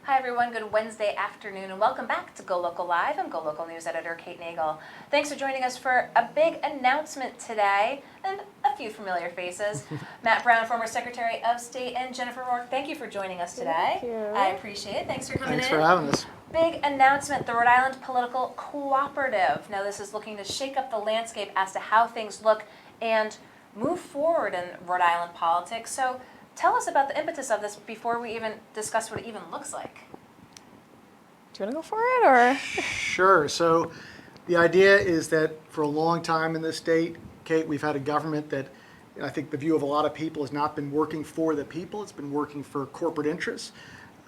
Hi everyone, good Wednesday afternoon and welcome back to GoLocal Live. I'm GoLocal News Editor Kate Nagel. Thanks for joining us for a big announcement today and a few familiar faces. Matt Brown, former Secretary of State, and Jennifer Rourke, thank you for joining us today. Thank you. I appreciate it. Thanks for coming in. Thanks for having us. Big announcement, the Rhode Island Political Cooperative. Now this is looking to shake up the landscape as to how things look and move forward in Rhode Island politics. So tell us about the impetus of this before we even discuss what it even looks like. Do you want to go for it, or? Sure. So the idea is that for a long time in this state, Kate, we've had a government that I think the view of a lot of people has not been working for the people. It's been working for corporate interests.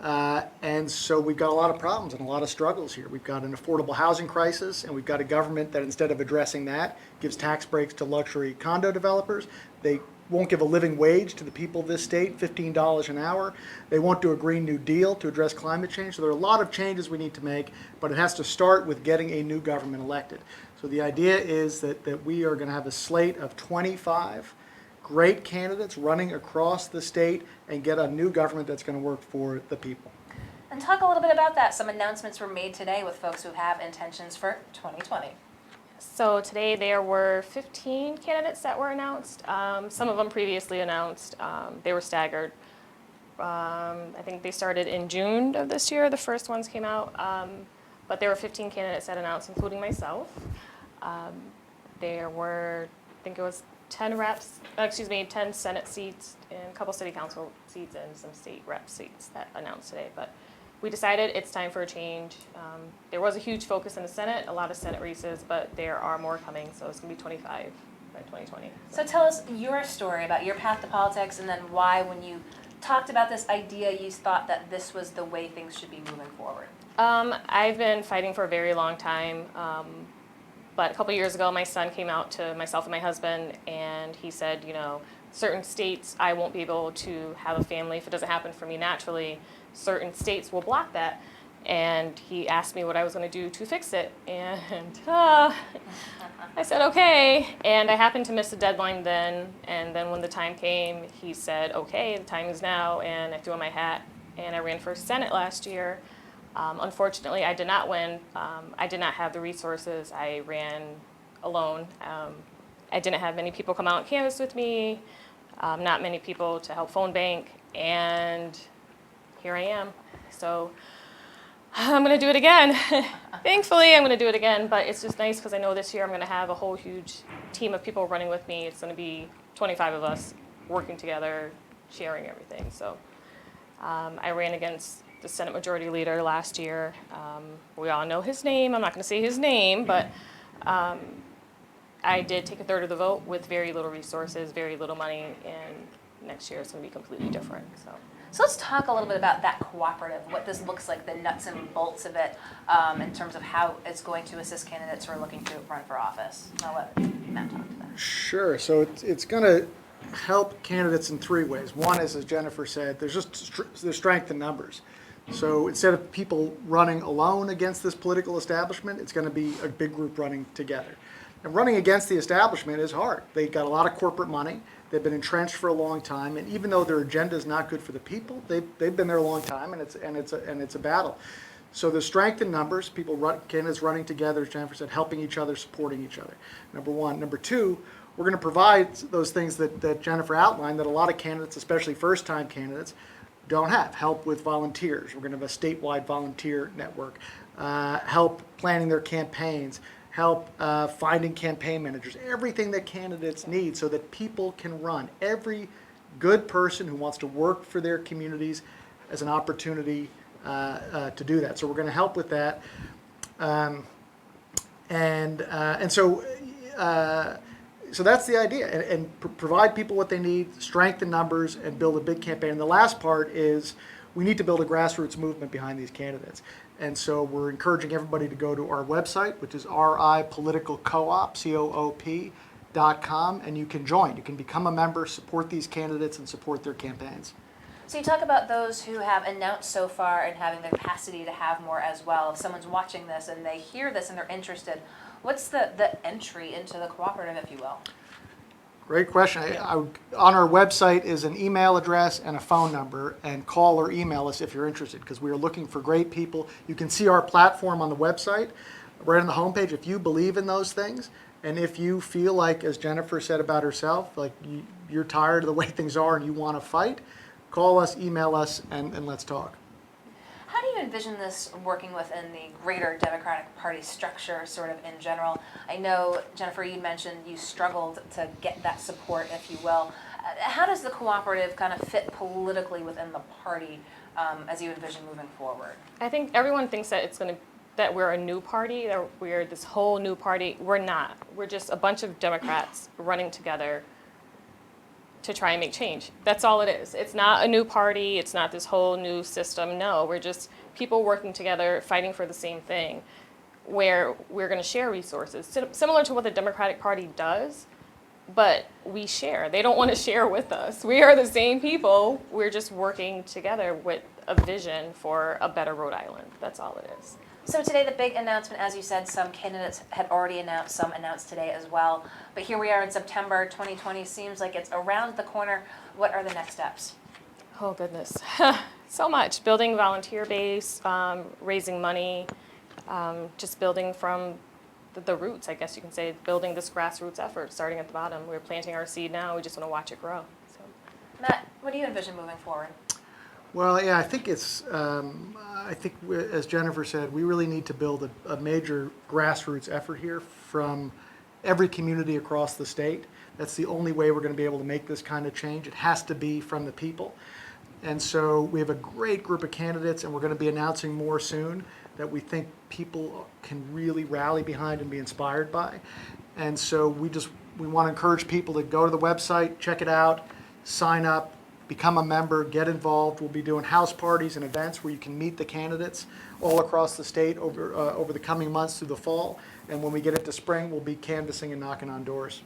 And so we've got a lot of problems and a lot of struggles here. We've got an affordable housing crisis, and we've got a government that instead of addressing that, gives tax breaks to luxury condo developers. They won't give a living wage to the people of this state, $15 an hour. They won't do a Green New Deal to address climate change. So there are a lot of changes we need to make, but it has to start with getting a new government elected. So the idea is that we are going to have a slate of 25 great candidates running across the state and get a new government that's going to work for the people. And talk a little bit about that. Some announcements were made today with folks who have intentions for 2020. So today there were 15 candidates that were announced. Some of them previously announced. They were staggered. I think they started in June of this year. The first ones came out. But there were 15 candidates that announced, including myself. There were, I think it was 10 Senate seats and a couple city council seats and some state rep seats that announced today. But we decided it's time for a change. There was a huge focus in the Senate, a lot of Senate races, but there are more coming, so it's going to be 25 by 2020. So tell us your story about your path to politics and then why, when you talked about this idea, you thought that this was the way things should be moving forward. I've been fighting for a very long time. But a couple years ago, my son came out to myself and my husband, and he said, you know, certain states I won't be able to have a family if it doesn't happen for me naturally. Certain states will block that. And he asked me what I was going to do to fix it. And I said, okay. And I happened to miss the deadline then. And then when the time came, he said, okay, the time is now. And I threw on my hat, and I ran for Senate last year. Unfortunately, I did not win. I did not have the resources. I ran alone. I didn't have many people come out and canvass with me, not many people to help phone bank, and here I am. So I'm going to do it again. Thankfully, I'm going to do it again, but it's just nice because I know this year I'm going to have a whole huge team of people running with me. It's going to be 25 of us working together, sharing everything. So I ran against the Senate Majority Leader last year. We all know his name. I'm not going to say his name, but I did take a third of the vote with very little resources, very little money, and next year it's going to be completely different. So let's talk a little bit about that cooperative, what this looks like, the nuts and bolts of it, in terms of how it's going to assist candidates who are looking to run for office. I'll let Matt talk to that. Sure. So it's going to help candidates in three ways. One is, as Jennifer said, there's strength in numbers. So instead of people running alone against this political establishment, it's going to be a big group running together. And running against the establishment is hard. They've got a lot of corporate money. They've been entrenched for a long time, and even though their agenda is not good for the people, they've been there a long time, and it's a battle. So there's strength in numbers. Candidates running together, as Jennifer said, helping each other, supporting each other. Number one. Number two, we're going to provide those things that Jennifer outlined that a lot of candidates, especially first-time candidates, don't have. Help with volunteers. We're going to have a statewide volunteer network. Help planning their campaigns. Help finding campaign managers. Everything that candidates need so that people can run. Every good person who wants to work for their communities has an opportunity to do that. So we're going to help with that. So that's the idea, and provide people what they need, strengthen numbers, and build a big campaign. And the last part is we need to build a grassroots movement behind these candidates. And so we're encouraging everybody to go to our website, which is ripoliticalcoop.com, and you can join. You can become a member, support these candidates, and support their campaigns. So you talk about those who have announced so far and having the capacity to have more as well. If someone's watching this and they hear this and they're interested, what's the entry into the cooperative, if you will? Great question. On our website is an email address and a phone number, and call or email us if you're interested, because we are looking for great people. You can see our platform on the website, right on the homepage. If you believe in those things, and if you feel like, as Jennifer said about herself, like you're tired of the way things are and you want to fight, call us, email us, and let's talk. How do you envision this working within the greater Democratic Party structure, sort of in general? I know, Jennifer, you mentioned you struggled to get that support, if you will. How does the cooperative kind of fit politically within the party as you envision moving forward? I think everyone thinks that that we're a new party, that we're this whole new party. We're not. We're just a bunch of Democrats running together to try and make change. That's all it is. It's not a new party. It's not this whole new system. No, we're just people working together, fighting for the same thing, where we're going to share resources, similar to what the Democratic Party does, but we share. They don't want to share with us. We are the same people. We're just working together with a vision for a better Rhode Island. That's all it is. So today, the big announcement, as you said, some candidates had already announced, some announced today as well. But here we are in September 2020. Seems like it's around the corner. What are the next steps? Oh, goodness. So much. Building volunteer base, raising money, just building from the roots, I guess you can say, building this grassroots effort, starting at the bottom. We're planting our seed now. We just want to watch it grow. So. Matt, what do you envision moving forward? Well, yeah, I think as Jennifer said, we really need to build a major grassroots effort here from every community across the state. That's the only way we're going to be able to make this kind of change. It has to be from the people. And so we have a great group of candidates, and we're going to be announcing more soon that we think people can really rally behind and be inspired by. And so we want to encourage people to go to the website, check it out, sign up, become a member, get involved. We'll be doing house parties and events where you can meet the candidates all across the state over the coming months through the fall. And when we get into spring, we'll be canvassing and knocking on doors.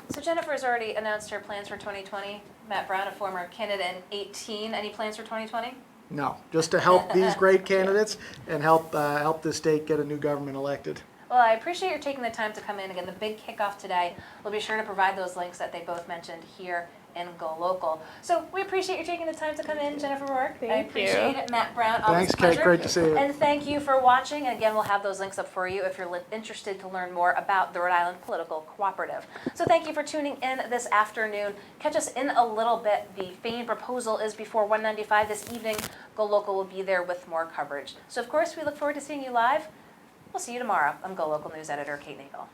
So Jennifer's already announced her plans for 2020. Matt Brown, a former candidate in 2018. Any plans for 2020? No, just to help these great candidates and help the state get a new government elected. Well, I appreciate your taking the time to come in. Again, the big kickoff today. We'll be sure to provide those links that they both mentioned here in GoLocal. So we appreciate you taking the time to come in, Jennifer Rourke. Thank I appreciate you. it. Matt Brown, always Thanks, a pleasure. Kate. Great to see you. And thank you for watching. And again, we'll have those links up for you if you're interested to learn more about the Rhode Island Political Cooperative. So thank you for tuning in this afternoon. Catch us in a little bit. The famed proposal is before 195 this evening. GoLocal will be there with more coverage. So of course, we look forward to seeing you live. We'll see you tomorrow. I'm GoLocal News Editor Kate Nagel.